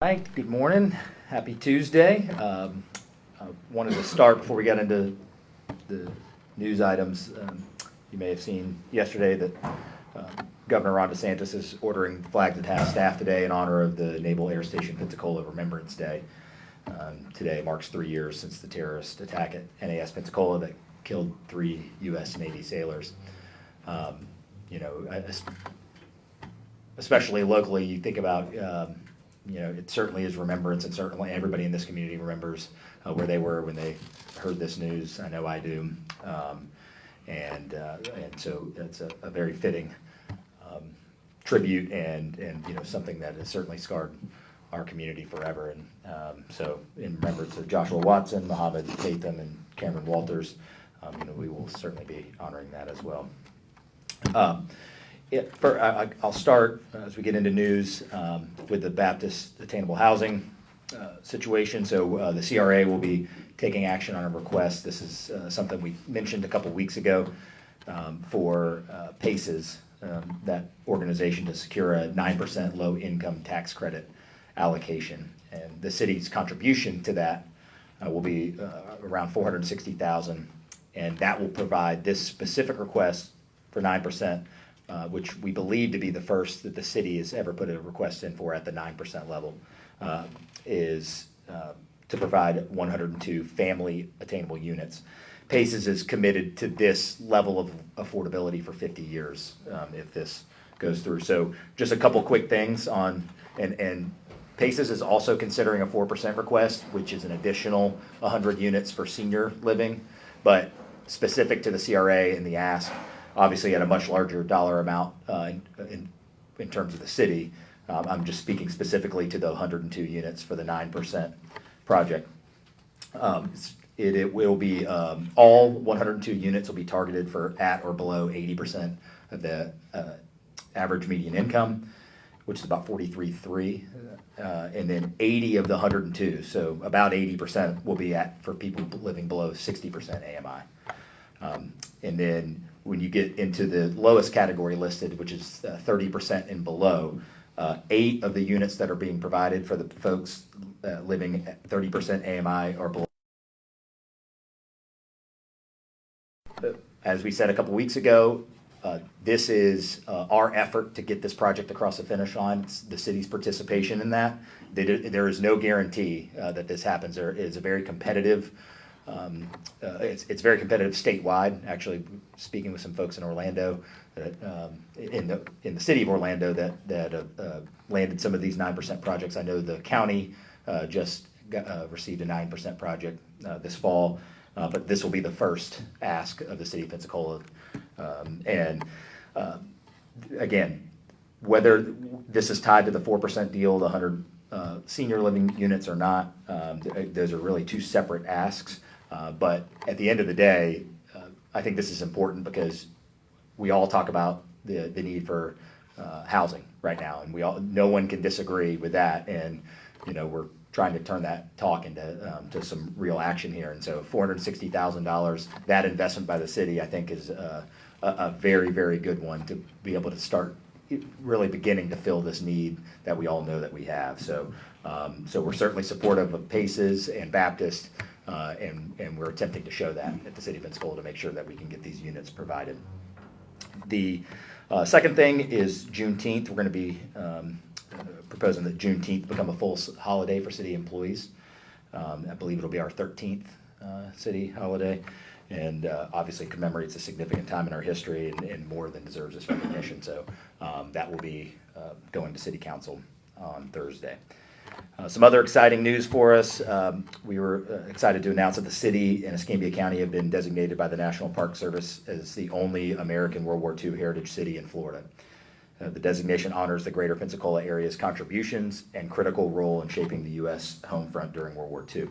Hi, good morning. Happy Tuesday. I wanted to start before we got into the news items. You may have seen yesterday that Governor Ron DeSantis is ordering flags at half staff today in honor of the Naval Air Station Pensacola Remembrance Day. Today marks 3 years since the terrorist attack at NAS Pensacola that killed 3 U.S. Navy sailors. Especially locally, you think about it certainly is remembrance, and certainly everybody in this community remembers where they were when they heard this news. I know I do, and so it's a very fitting tribute, and something that has certainly scarred our community forever. And so, in remembrance of Joshua Watson, Muhammad Tatham, and Cameron Walters, we will certainly be honoring that as well. I'll start as we get into news with the Baptist Attainable Housing situation. So the CRA will be taking action on a request. This is something we mentioned a couple weeks ago for PACES, that organization, to secure a 9% low-income tax credit allocation. And the city's contribution to that will be around $460,000, and that will provide this specific request for 9%. Which we believe to be the first that the city has ever put a request in for at the 9% level, is to provide 102 family attainable units. PACES is committed to this level of affordability for 50 years if this goes through. So just a couple quick things on, and PACES is also considering a 4% request, which is an additional 100 units for senior living, but specific to the CRA and the ask, obviously at a much larger dollar amount in terms of the city. I'm just speaking specifically to the 102 units for the 9% project. It will be all 102 units will be targeted for at or below 80% of the average median income, which is about 43.3, and then 80 of the 102, so about 80% will be for people living below 60% AMI. And then when you get into the lowest category listed, which is 30% and below, 8 of the units that are being provided for the folks living at 30% AMI or below. As we said a couple weeks ago, this is our effort to get this project across the finish line. It's the city's participation in that. There is no guarantee that this happens. There is a very competitive. It's very competitive statewide. Actually, speaking with some folks in Orlando, in the city of Orlando, that landed some of these 9% projects. I know the county just received a 9% project this fall, but this will be the first ask of the city of Pensacola. Again, whether this is tied to the 4% deal, the 100 senior living units or not, those are really two separate asks. But at the end of the day, I think this is important because we all talk about the need for housing right now, and no one can disagree with that. And we're trying to turn that talk into to some real action here. And so $460,000, that investment by the city, I think, is a very, very good one to be able to start really beginning to fill this need that we all know that we have. So we're certainly supportive of PACES and Baptist. And we're attempting to show that at the City of Pensacola to make sure that we can get these units provided. The second thing is Juneteenth. We're going to be proposing that Juneteenth become a full holiday for city employees. I believe it'll be our 13th city holiday, and obviously commemorates a significant time in our history and more than deserves this recognition. So that will be going to City Council on Thursday. Some other exciting news for us. We were excited to announce that the city and Escambia County have been designated by the National Park Service as the only American World War II heritage city in Florida. The designation honors the greater Pensacola area's contributions and critical role in shaping the U.S. home front during World War II.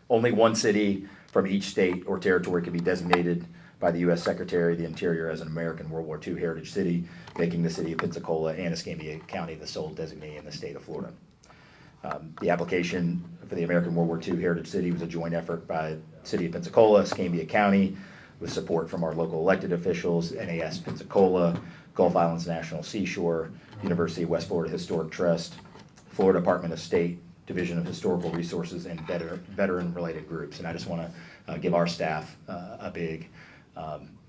Only one city from each state or territory can be designated by the U.S. Secretary of the Interior as an American World War II heritage city, making the city of Pensacola and Escambia County the sole designee in the state of Florida. The application for the American World War II Heritage City was a joint effort by City of Pensacola, Escambia County, with support from our local elected officials, NAS Pensacola, Gulf Islands National Seashore, University of West Florida Historic Trust, Florida Department of State, Division of Historical Resources, and veteran-related groups. And I just want to give our staff a big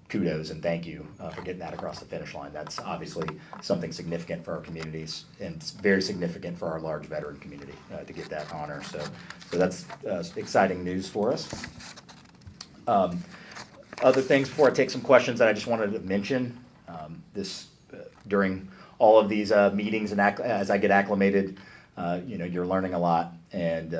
kudos and thank you for getting that across the finish line. That's obviously something significant for our communities, and it's very significant for our large veteran community to get that honor. So that's exciting news for us. Other things before I take some questions that I just wanted to mention. During all of these meetings and as I get acclimated, you're learning a lot, and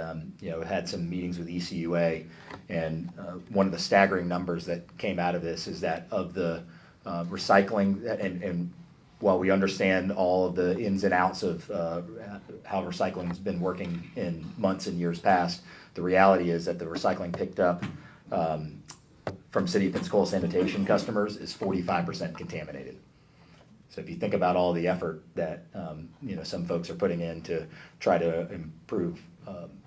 had some meetings with ECUA, and one of the staggering numbers that came out of this is that of the recycling, and while we understand all of the ins and outs of how recycling has been working in months and years past, the reality is that the recycling picked up from City of Pensacola sanitation customers is 45% contaminated. So if you think about all the effort that some folks are putting in to try to improve,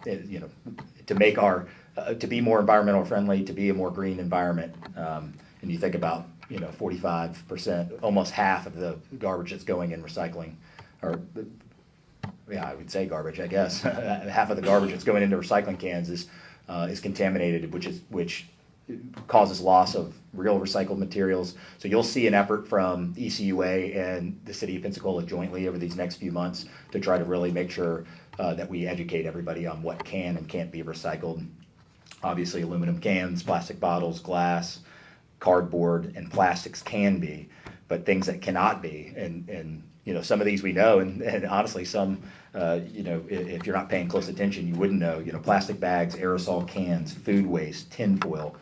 to make to be more environmental friendly, to be a more green environment, and you think about 45%, almost half of the garbage that's going in recycling, or I would say garbage, I guess, half of the garbage that's going into recycling cans is contaminated, which causes loss of real recycled materials. So you'll see an effort from ECUA and the City of Pensacola jointly over these next few months to try to really make sure that we educate everybody on what can and can't be recycled. Obviously, aluminum cans, plastic bottles, glass, cardboard, and plastics can be, but things that cannot be, and some of these we know, and honestly some, if you're not paying close attention, you wouldn't know. Plastic bags, aerosol cans, food waste, tinfoil,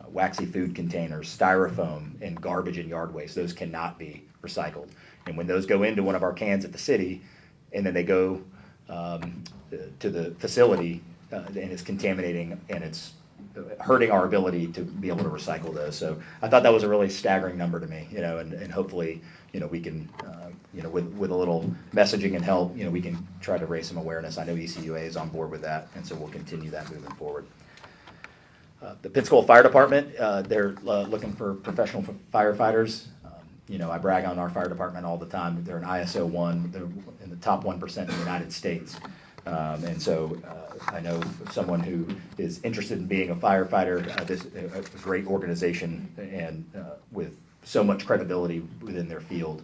waxy food containers, styrofoam, and garbage and yard waste. Those cannot be recycled. And when those go into one of our cans at the city, and then they go to the facility, and it's contaminating, and it's hurting our ability to be able to recycle those. So I thought that was a really staggering number to me, and hopefully, we can, with a little messaging and help, we can try to raise some awareness. I know ECUA is on board with that, and so we'll continue that moving forward. The Pensacola Fire Department, they're looking for professional firefighters. I brag on our fire department all the time. They're an ISO 1, they're in the top 1% in the United States. And so I know someone who is interested in being a firefighter, a great organization, and with so much credibility within their field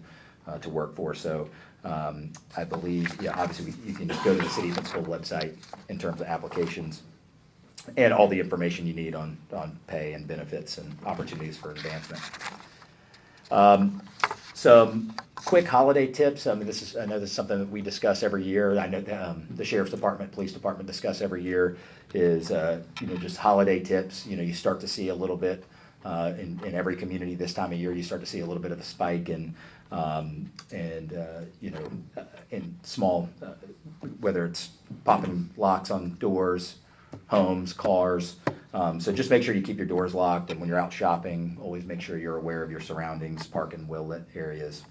to work for. So I believe, obviously you can just go to the City of Pensacola website in terms of applications and all the information you need on pay and benefits and opportunities for advancement. Some quick holiday tips. I know this is something that we discuss every year. I know the Sheriff's Department, Police Department discuss every year is just holiday tips. You start to see a little bit in every community this time of year. You start to see a little bit of a spike in small, whether it's popping locks on doors, homes, cars. So just make sure you keep your doors locked, and when you're out shopping, always make sure you're aware of your surroundings, park and well-lit areas.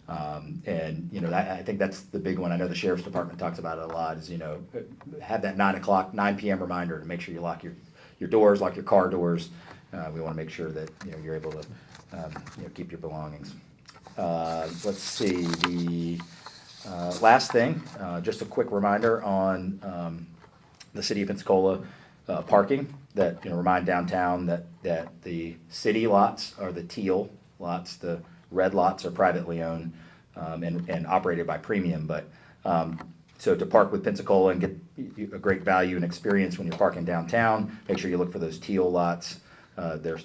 I think that's the big one. I know the Sheriff's Department talks about it a lot, is, have that 9 p.m. reminder to make sure you lock your doors, lock your car doors. We want to make sure that, you're able to, keep your belongings. Let's see, the last thing, just a quick reminder on the City of Pensacola parking, that remind downtown that the city lots are the teal lots, the red lots are privately owned and operated by Premium. But so to park with Pensacola and get a great value and experience when you're parking downtown, make sure you look for those teal lots. They're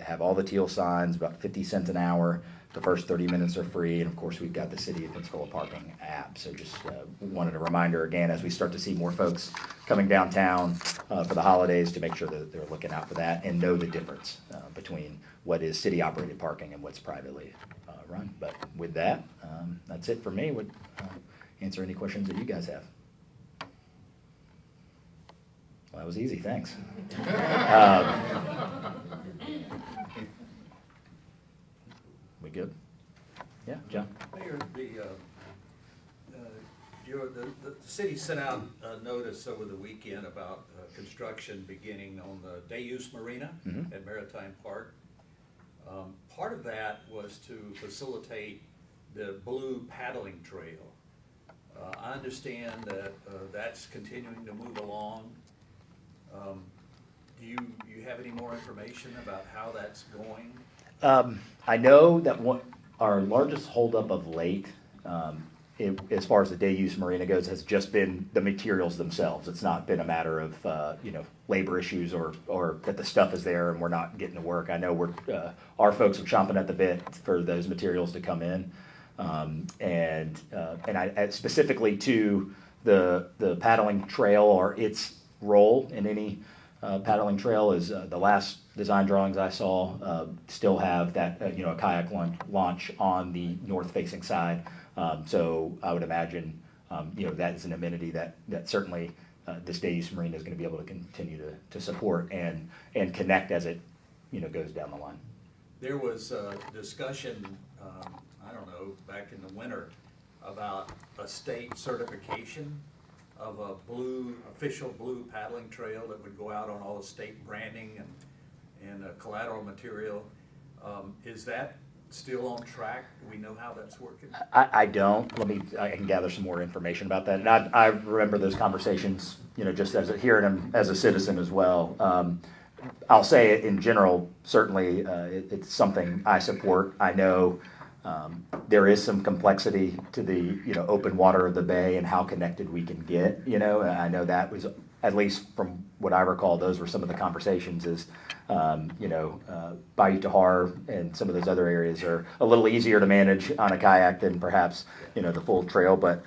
have all the teal signs, about 50 cents an hour. The first 30 minutes are free, and of course we've got the City of Pensacola parking app. So just wanted a reminder again as we start to see more folks coming downtown for the holidays to make sure that they're looking out for that and know the difference between what is city operated parking and what's privately run. But with that, that's it for me. Would answer any questions that you guys have. Well, that was easy, thanks. We good? Yeah, John? Mayor, the city sent out a notice over the weekend about construction beginning on the Use Marina at Maritime Park. Part of that was to facilitate the blue paddling trail. I understand that that's continuing to move along. Do you have any more information about how that's going? I know that our largest holdup of late, as far as the day use marina goes, has just been the materials themselves. It's not been a matter of labor issues or that the stuff is there and we're not getting to work. I know our folks are chomping at the bit for those materials to come in, and I specifically to the paddling trail or its role in any paddling trail is the last design drawings I saw still have that a kayak launch on the north-facing side. So I would imagine that is an amenity that certainly this day use marina is going to be able to continue to support and connect as it goes down the line. There was a discussion, I don't know, back in the winter about a state certification of a official blue paddling trail that would go out on all the state branding and collateral material. Is that still on track? Do we know how that's working? I don't. I can gather some more information about that. And I remember those conversations, just as hearing them as a citizen as well. I'll say in general, certainly it's something I support. I know there is some complexity to the open water of the bay and how connected we can get. And I know that was, at least from what I recall, those were some of the conversations. Is Bayou Tahar and some of those other areas are a little easier to manage on a kayak than perhaps the full trail. But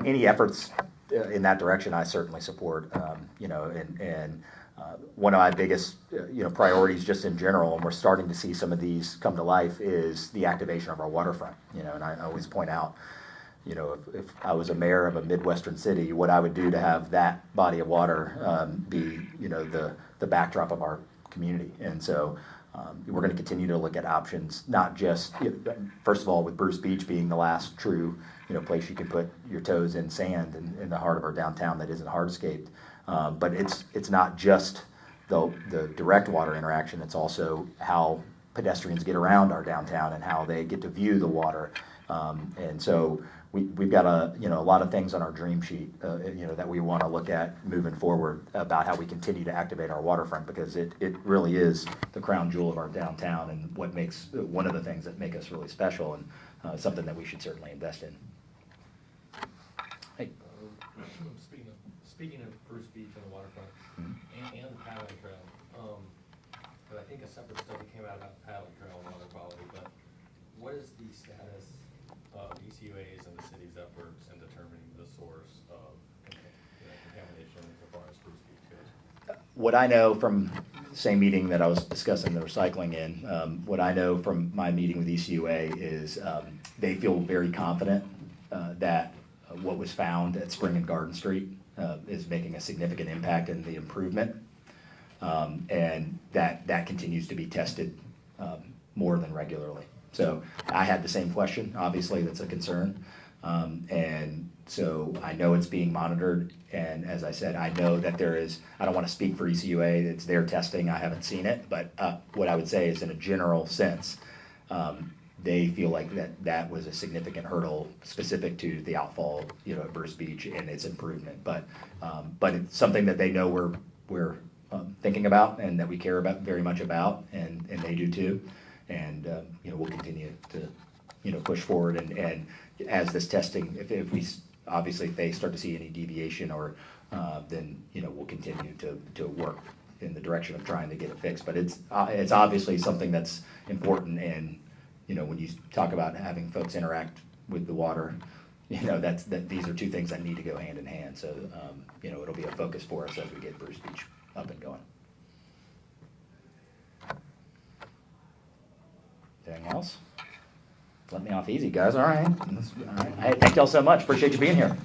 any efforts in that direction, I certainly support. One of my biggest priorities just in general, and we're starting to see some of these come to life, is the activation of our waterfront. And I always point out, if I was a mayor of a Midwestern city, what I would do to have that body of water be the backdrop of our community. And so we're going to continue to look at options, not just first of all with Bruce Beach being the last true place you can put your toes in sand in the heart of our downtown that isn't hardscaped. But it's not just the direct water interaction. It's also how pedestrians get around our downtown and how they get to view the water. And so we've got a lot of things on our dream sheet that we want to look at moving forward about how we continue to activate our waterfront, because it really is the crown jewel of our downtown and what makes one of the things that make us really special, and something that we should certainly invest in. Hey. Speaking of Bruce Beach and the waterfront, and the paddling trail, but I think a separate study came out about the paddling trail and water quality, but what is the status of ECUA's and the city's efforts in determining the source of contamination as far as Bruce Beach goes? What I know from the same meeting that I was discussing the recycling in, what I know from my meeting with ECUA is they feel very confident that what was found at Spring and Garden Street is making a significant impact in the improvement, and that continues to be tested more than regularly. So I had the same question. Obviously, that's a concern, and so I know it's being monitored. And as I said, I know that there is. I don't want to speak for ECUA. It's their testing. I haven't seen it, but what I would say is, in a general sense, they feel like that was a significant hurdle specific to the outfall, at Bruce Beach and its improvement. But it's something that they know we're thinking about and that we care about very much about, and they do too. And we'll continue to push forward. And as this testing, if we obviously if they start to see any deviation or then we'll continue to work in the direction of trying to get it fixed. But it's obviously something that's important. And when you talk about having folks interact with the water, that these are two things that need to go hand in hand. So, it'll be a focus for us as we get Bruce Beach up and going. Anything else? Let me off easy, guys. All right. Hey, thank y'all so much. Appreciate you being here.